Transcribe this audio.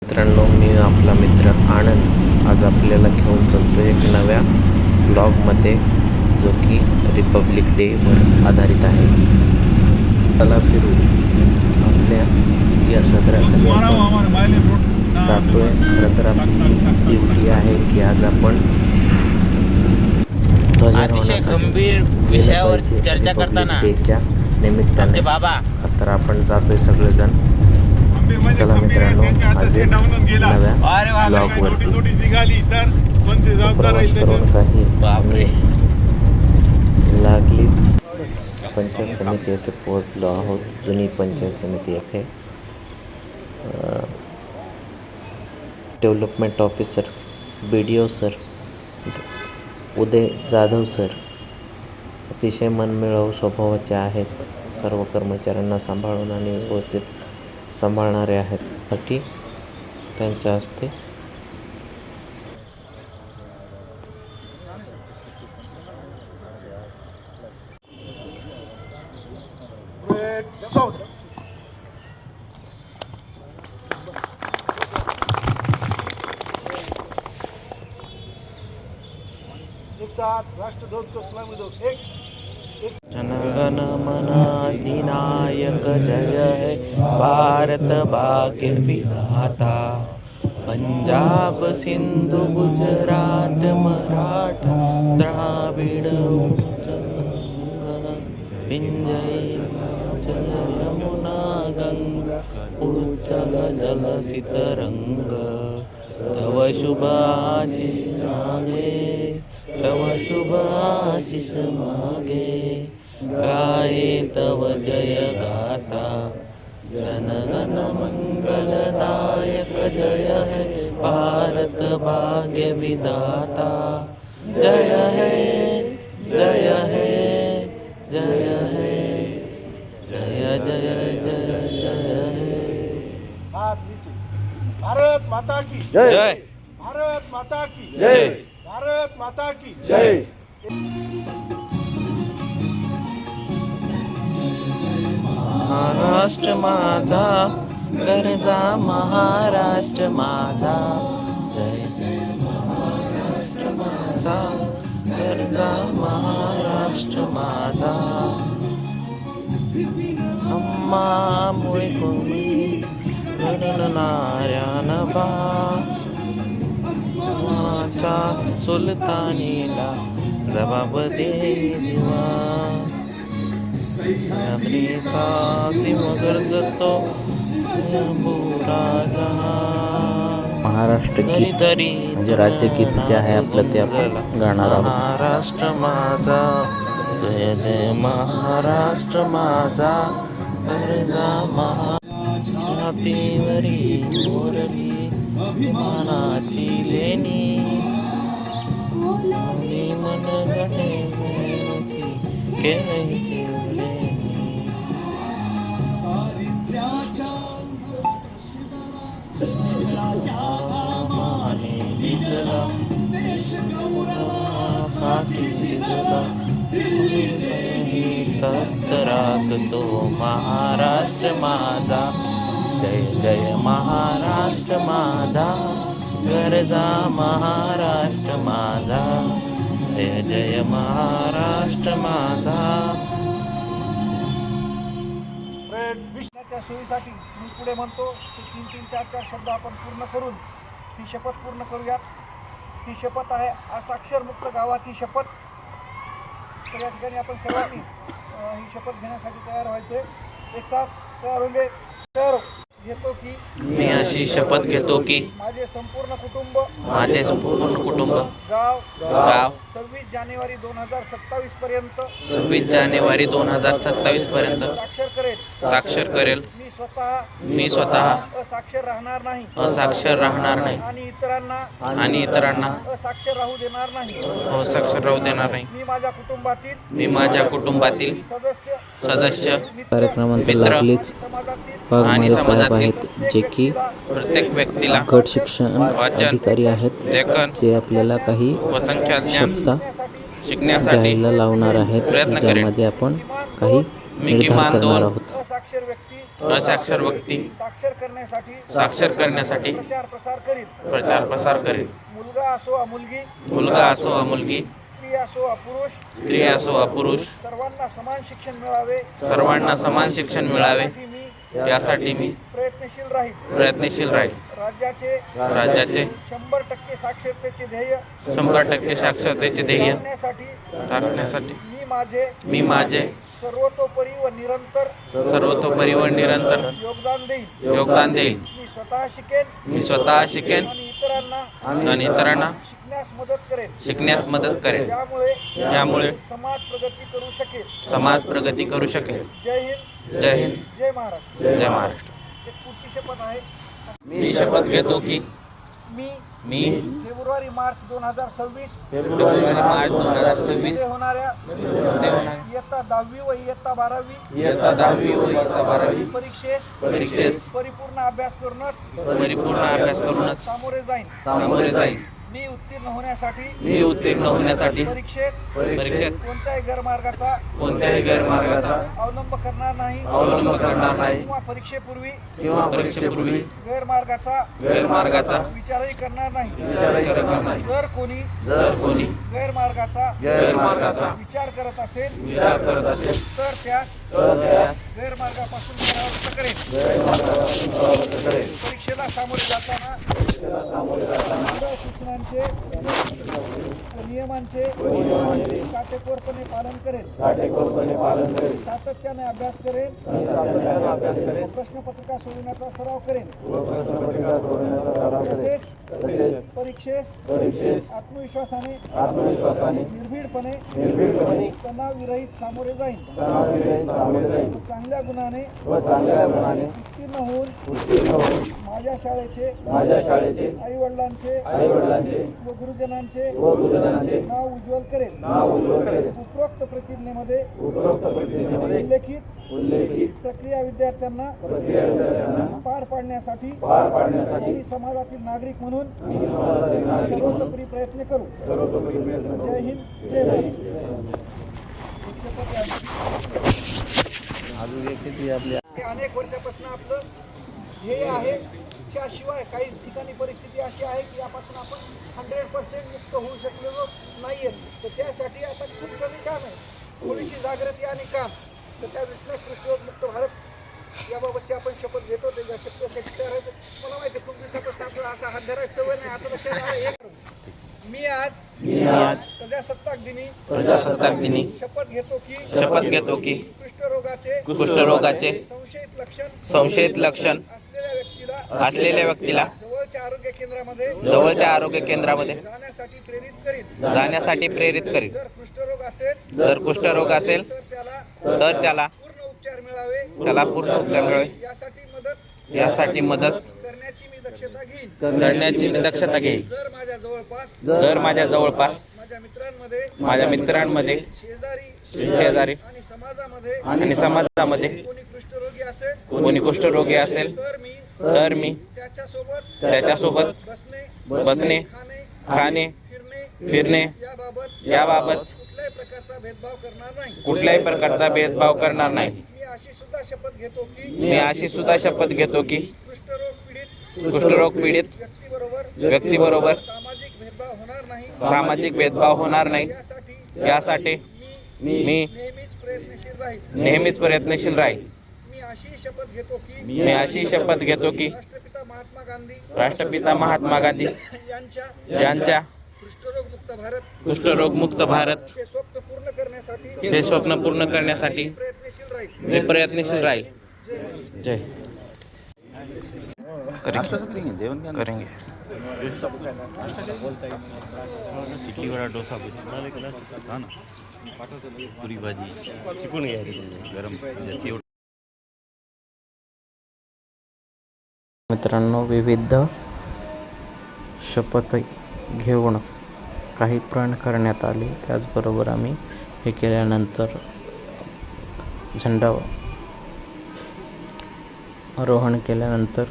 मित्रांनो, मी आपला मित्र आनंद आज आपल्याला घेऊन चालतो एक नव्या ब्लॉगमध्ये, जो की रिपब्लिक डेवर आधारित आहे. चला फिरू. आपल्या या सदराखाली आपण जातोय. खरं तर आपली ड्युटी आहे की आज आपण अतिशय गंभीर विषयावर चर्चा करताना डेच्या निमित्ताने बाबा तर आपण जातोय सगळेजण. चला मित्रांनो, आज एक नव्या ब्लॉगवरती प्रवास करून काही लागलीच पंचायत समिती येथे पोहोचलो आहोत. जुनी पंचायत समिती येथे डेव्हलपमेंट ऑफिसर BDO सर उदय जाधव सर अतिशय मनमिळावू स्वभावाचे आहेत. सर्व कर्मचाऱ्यांना सांभाळून आणि व्यवस्थित सांभाळणारे आहेत. साठी त्यांच्या हस्ते राष्ट्रध्वज को सलामी दो. जनगण मन अधिनायक जय है भारत भाग्य विधाता. पंजाब सिंधु गुजरात मराठा द्राविड विंध्य चल यमुना गंगा उज्जल जल चितरंग. तव शुभ आशीष मागे, तव शुभ आशीष मागे, गाये तव जय गाथा. जनगण मंगलदायक जय है भारत भाग्य विधाता. जय है जय है जय है जय जय जय जय है. हाथ नीचे. भारत माता की जय. भारत माता की जय. भारत माता की जय. महाराष्ट्र माझा गरजा महाराष्ट्र माझा. जय जय महाराष्ट्र माझा गरजा महाराष्ट्र माझा. अम्मा मुळे कोणी घडणाऱ्या नभा माझा सुलतानीला जबाब दे दिवा. महाराष्ट्र गीत म्हणजे राज्यगीत जे आहे आपलं ते आपण गाणार आहोत. महाराष्ट्र माझा जय जय महाराष्ट्र माझा गरजा महातीवरी मोरली अभिमानाची लेणी. मन गणे केळीची लेणी. माने लिहिला साठी लिहिला तरात तो महाराष्ट्र माझा. जय जय महाराष्ट्र माझा गरजा महाराष्ट्र माझा. जय जय महाराष्ट्र माझा. विश्वाच्या सोयीसाठी मी पुढे म्हणतो की 3-4 शब्द आपण पूर्ण करून ही शपथ पूर्ण करूयात. ही शपथ आहे असाक्षरमुक्त गावाची शपथ. तर या ठिकाणी आपण सर्वांनी ही शपथ घेण्यासाठी तयार व्हायचे. एक साथ तयार होईल. तर घेतो की मी अशी शपथ घेतो की माझे संपूर्ण कुटुंब गाव 26 जानेवारी 2027 पर्यंत 26 जानेवारी 2027 पर्यंत साक्षर करेल. मी स्वतः असाक्षर राहणार नाही आणि इतरांना असाक्षर राहू देणार नाही. असाक्षर राहू देणार नाही. मी माझ्या कुटुंबातील सदस्य कार्यक्रमात मित्र लागलीच आणि साहेब आहेत, जे की प्रत्येक व्यक्तीला गट शिक्षण वाचन, अधिकारी आहेत, लेखन जे आपल्याला काही व संख्या ज्ञान शब्द शिकण्यासाठी घ्यायला लावणार आहेत, प्रयत्न करेन. ज्यामध्ये आपण काही निर्धार करणार आहोत. असाक्षर व्यक्ती असाक्षर व्यक्ती साक्षर करण्यासाठी साक्षर करण्यासाठी प्रचार प्रसार करील. प्रचार प्रसार करेल. मुलगा असो वा मुलगी, मुलगा असो वा मुलगी, स्त्री असो वा पुरुष, स्त्री असो वा पुरुष, सर्वांना समान शिक्षण मिळावे सर्वांना समान शिक्षण मिळावे यासाठी मी यासाठी मी प्रयत्नशील राहील. प्रयत्नशील राहील. राज्याचे राज्याचे 100% साक्षरतेचे ध्येय 100% साक्षरतेचे ध्येय गाठण्यासाठी टाळण्यासाठी मी माझे सर्वतोपरी व निरंतर सर्वतोपरी व निरंतर योगदान देईन. योगदान देईल. मी स्वतः शिकेन आणि आणि इतरांना शिकण्यास मदत करेन. शिकण्यास मदत करेल. यामुळे समाज प्रगती करू शकेल. समाज प्रगती करू शकेल. जय हिंद, जय हिंद, जय महाराष्ट्र. जय महाराष्ट्र. एक पुढची शपथ आहे. मी शपथ घेतो की मी मी फेब्रुवारी-मार्च 2026 फेब्रुवारी-मार्च 2026 होणाऱ्या इयत्ता 10वी व इयत्ता 12वी इयत्ता 10वी व इयत्ता 12वी परीक्षेस परिपूर्ण अभ्यास करूनच सामोरे जाईन. मी उत्तीर्ण होण्यासाठी परीक्षेत कोणत्याही गैरमार्गाचा अवलंब करणार नाही किंवा परीक्षेपूर्वी गैरमार्गाचा विचारही करणार नाही. जर कोणी गैरमार्गाचा विचार करत असेल तर त्यास गैरमार्गापासून परावृत्त करेन. परीक्षेला सामोरे जाताना सूचनांचे व नियमांचे काटेकोरपणे पालन करेन. सातत्याने अभ्यास करेन. व प्रश्नपत्रिका सोडवण्याचा सराव करेन. तसेच परीक्षेस आत्मविश्वासाने निर्भीडपणे तणावविरहित सामोरे जाईन. चांगल्या गुणाने उत्तीर्ण होऊन माझ्या शाळेचे आई वडिलांचे व गुरुजनांचे नाव उज्ज्वल करेन. उपरोक्त प्रतिज्ञेमध्ये उल्लेखित प्रक्रिया विद्यार्थ्यांना पार पाडण्यासाठी आणि समाजातील नागरिक म्हणून सर्वतोपरी प्रयत्न करू. जय हिंद, जय भारत. अनेक वर्षापासून आपलं ध्येय आहे. त्याशिवाय काही ठिकाणी परिस्थिती अशी आहे की यापासून आपण 100% मुक्त होऊ शकलेलो नाहीये. तर त्यासाठी आता खूप कमी काम आहे. थोडीशी जागृती आणि काम. तर त्या मुक्त भारत याबाबतची आपण शपथ घेतो. त्याच्या शपथेसाठी करायचं. मला माहिती खूप दिवसापासून आपल्याला असा हात धरायची सवय नाही. आता लक्षात मी आज प्रजासत्ताक दिनी शपथ घेतो की कुष्ठरोगाचे संशयित लक्षण असलेल्या व्यक्तीला जवळच्या आरोग्य केंद्रामध्ये जाण्यासाठी प्रेरित करीन. जर कुष्ठरोग असेल तर त्याला पूर्ण उपचार मिळावे यासाठी मदत करण्याची मी दक्षता घेईन. जर माझ्या जवळपास माझ्या मित्रांमध्ये शेजारी आणि समाजामध्ये कोणी कुष्ठरोगी असेल तर मी त्याच्यासोबत बसणे, खाणे, फिरणे याबाबत कुठल्याही प्रकारचा भेदभाव करणार नाही. मी अशी सुद्धा शपथ घेतो की कुष्ठरोग पीडित व्यक्तीबरोबर सामाजिक भेदभाव होणार नाही यासाठी मी नेहमीच प्रयत्नशील राहील. मी अशी शपथ घेतो की राष्ट्रपिता महात्मा गांधी यांच्या कुष्ठरोग मुक्त भारत हे स्वप्न पूर्ण करण्यासाठी मी प्रयत्नशील राहील. जय करेंगे. इडली वडा डोसा पुरी भाजी तिकून गरम याची. मित्रांनो, विविध शपथ घेऊन काही प्रण करण्यात आले. त्याचबरोबर आम्ही हे केल्यानंतर झेंडा आरोहण केल्यानंतर